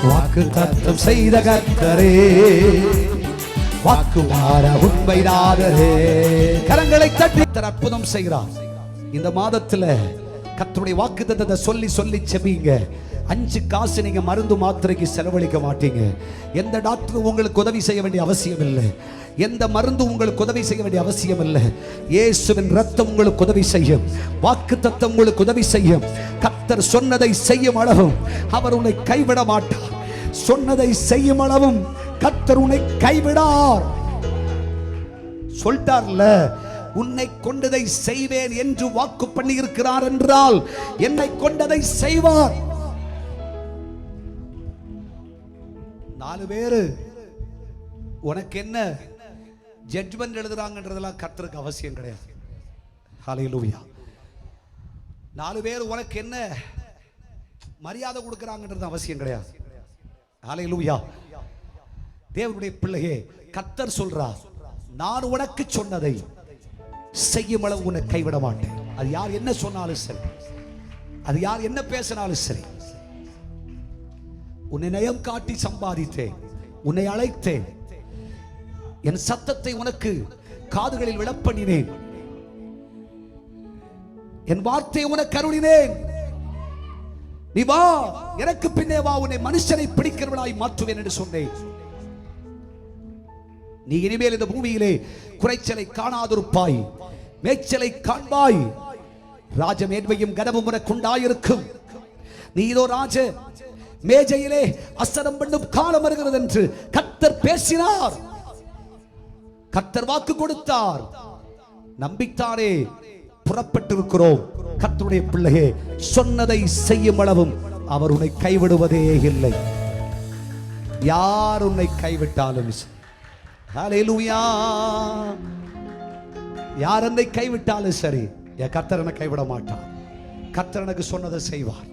வாக்கு தத்தம் செய்த கர்த்தரே, வாக்கு மாற உண்மையாளரே. கரங்களை தட்டி அற்புதம் செய்கிறார். இந்த மாதத்துல கர்த்தருடைய வாக்கு தத்தத்தை சொல்லி சொல்லி செபிங்க. 5 காசு நீங்க மருந்து மாத்திரைக்கு செலவழிக்க மாட்டீங்க. எந்த டாக்டரும் உங்களுக்கு உதவி செய்ய வேண்டிய அவசியம் இல்லை. எந்த மருந்து உங்களுக்கு உதவி செய்ய வேண்டிய அவசியம் இல்லை. இயேசுவின் ரத்தம் உங்களுக்கு உதவி செய்யும். வாக்கு தத்தம் உங்களுக்கு உதவி செய்யும். கர்த்தர் சொன்னதை செய்யும் அளவும் அவர் உன்னை கைவிட மாட்டார். சொன்னதை செய்யும் அளவும் கர்த்தர் உன்னை கைவிடார். சொல்லிட்டார்ல, உன்னை கொண்டதை செய்வேன் என்று வாக்கு பண்ணி இருக்கிறார் என்றால் என்னை கொண்டதை செய்வார். 4 பேரு உனக்கு என்ன ஜட்ஜ்மெண்ட் எழுதுறாங்கன்றதெல்லாம் கர்த்தருக்கு அவசியம் கிடையாது. ஹல்லேலூயா. 4 பேர் உனக்கு என்ன மரியாதை கொடுக்கறாங்கன்றது அவசியம் கிடையாது. ஹல்லேலூயா. தேவனுடைய பிள்ளையே, கர்த்தர் சொல்றார், நான் உனக்கு சொன்னதை செய்யும் அளவு உன்னை கைவிட மாட்டேன். அது யார் என்ன சொன்னாலும் சரி, அது யார் என்ன பேசினாலும் சரி. உன்னை நயம் காட்டி சம்பாதித்தேன், உன்னை அழைத்தேன், என் சத்தத்தை உனக்கு காதுகளில் விழப்பண்ணினேன், என் வார்த்தையை உனக்கு அருளினேன். நீ வா, எனக்கு பின்னே வா, உன்னை மனுஷனை பிடிக்கிறவனாய் மாற்றுவேன் என்று சொன்னேன். நீ இனிமேல் இந்த பூமியிலே குறைச்சலை காணாதிருப்பாய், மேய்ச்சலை காண்பாய். ராஜ மேன்மையும் கனமும் உனக்கு உண்டாயிருக்கும். நீ இதோ ராஜ மேஜையிலே அசனம் பண்ணும் காலம் வருகிறது என்று கர்த்தர் பேசினார். கர்த்தர் வாக்கு கொடுத்தார். நம்பித்தாரே புறப்பட்டிருக்கிறோம். கர்த்தருடைய பிள்ளையே, சொன்னதை செய்யும் அளவும் அவர் உன்னை கைவிடுவதே இல்லை. யார் உன்னை கைவிட்டாலும், ஹல்லேலூயா, யார் என்னை கைவிட்டாலும் சரி, என் கர்த்தர் என்னை கைவிட மாட்டார். கர்த்தர் எனக்கு சொன்னதை செய்வார்.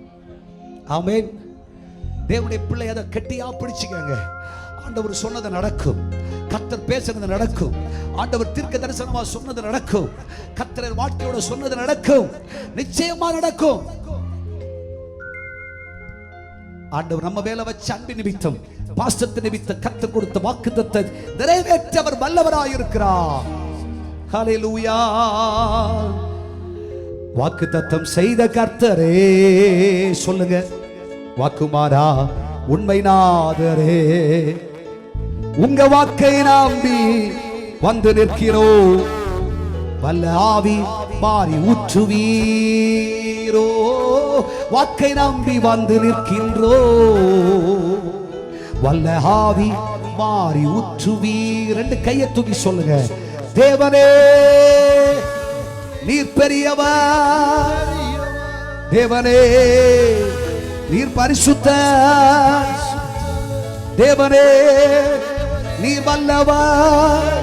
ஆமென். தேவனுடைய பிள்ளை அதை கெட்டியா பிடிச்சுக்கங்க. ஆண்டவர் சொன்னது நடக்கும். கர்த்தர் பேசுறது நடக்கும். ஆண்டவர் தீர்க்க தரிசனமா சொன்னது நடக்கும். கர்த்தர் வாழ்க்கையோட சொன்னது நடக்கும். நிச்சயமா நடக்கும். ஆண்டவர் நம்ம மேல வச்ச அன்பு நிமித்தம், பாசத்து நிமித்தம் கர்த்தர் கொடுத்த வாக்குத்தத்தத்தை நிறைவேற்ற அவர் வல்லவராய் இருக்கிறார். ஹல்லேலூயா. வாக்குத்தத்தம் செய்த கர்த்தரே, சொல்லுங்க, வாக்குமாரா உண்மை நாதரே, உங்க வாக்கை நம்பி வந்து நிற்கிறோம். வல்ல ஆவி மாறி ஊற்றுவீரோ, வாக்கை நம்பி வந்து நிற்கின்றோ. வல்ல ஆவி மாறி ஊற்றுவீர். 2 கையை தூக்கி சொல்லுங்க, தேவனே நீர் பெரியவர், தேவனே நீர் பரிசுத்தர், தேவனே நீர் வல்லவர்,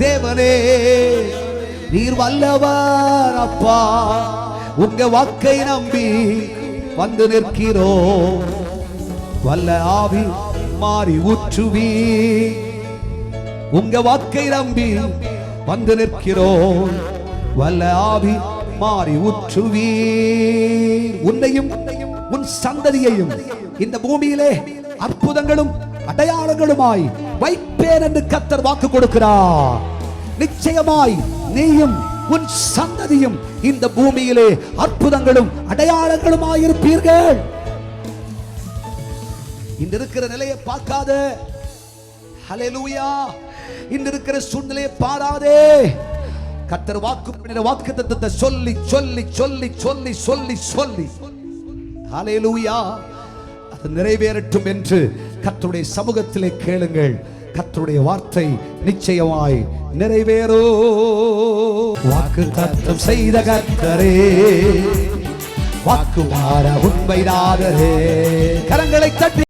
தேவனே நீர் வல்லவர். அப்பா, உங்க வாக்கை நம்பி வந்து நிற்கிறோம். வல்ல ஆவி மாறி ஊற்றுவி, உங்க வாக்கை நம்பி வந்து நிற்கிறோம். வல்ல ஆவி மாறி ஊற்றுவி, உன்னையும் உன் சந்ததியையும் இந்த பூமியிலே அற்புதங்களும் அடையாளங்களுமாய் வைப்பேன் என்று கர்த்தர் வாக்கு கொடுக்கிறார். நிச்சயமாய் நீயும் உன் சந்ததியும் இந்த பூமியிலே அற்புதங்களும் அடையாளங்களுமாய் இருப்பீர்கள். இந்த இருக்கிற நிலையை பார்க்காத, ஹல்லேலூயா, இந்த இருக்கிற சூழ்நிலையை பாராதே. கர்த்தர் வாக்கு பண்ணின வாக்குத்தத்தத்தை சொல்லி சொல்லி சொல்லி சொல்லி சொல்லி சொல்லி, ஹல்லேலூயா, அது நிறைவேறட்டும் என்று கர்த்தருடைய சமூகத்திலே கேளுங்கள். கர்த்தருடைய வார்த்தை நிச்சயமாய் நிறைவேறும். வாக்குத்தத்தம் செய்த கர்த்தரே, வாக்கு மாற உண்மை நாதரே. கரங்களை தட்டி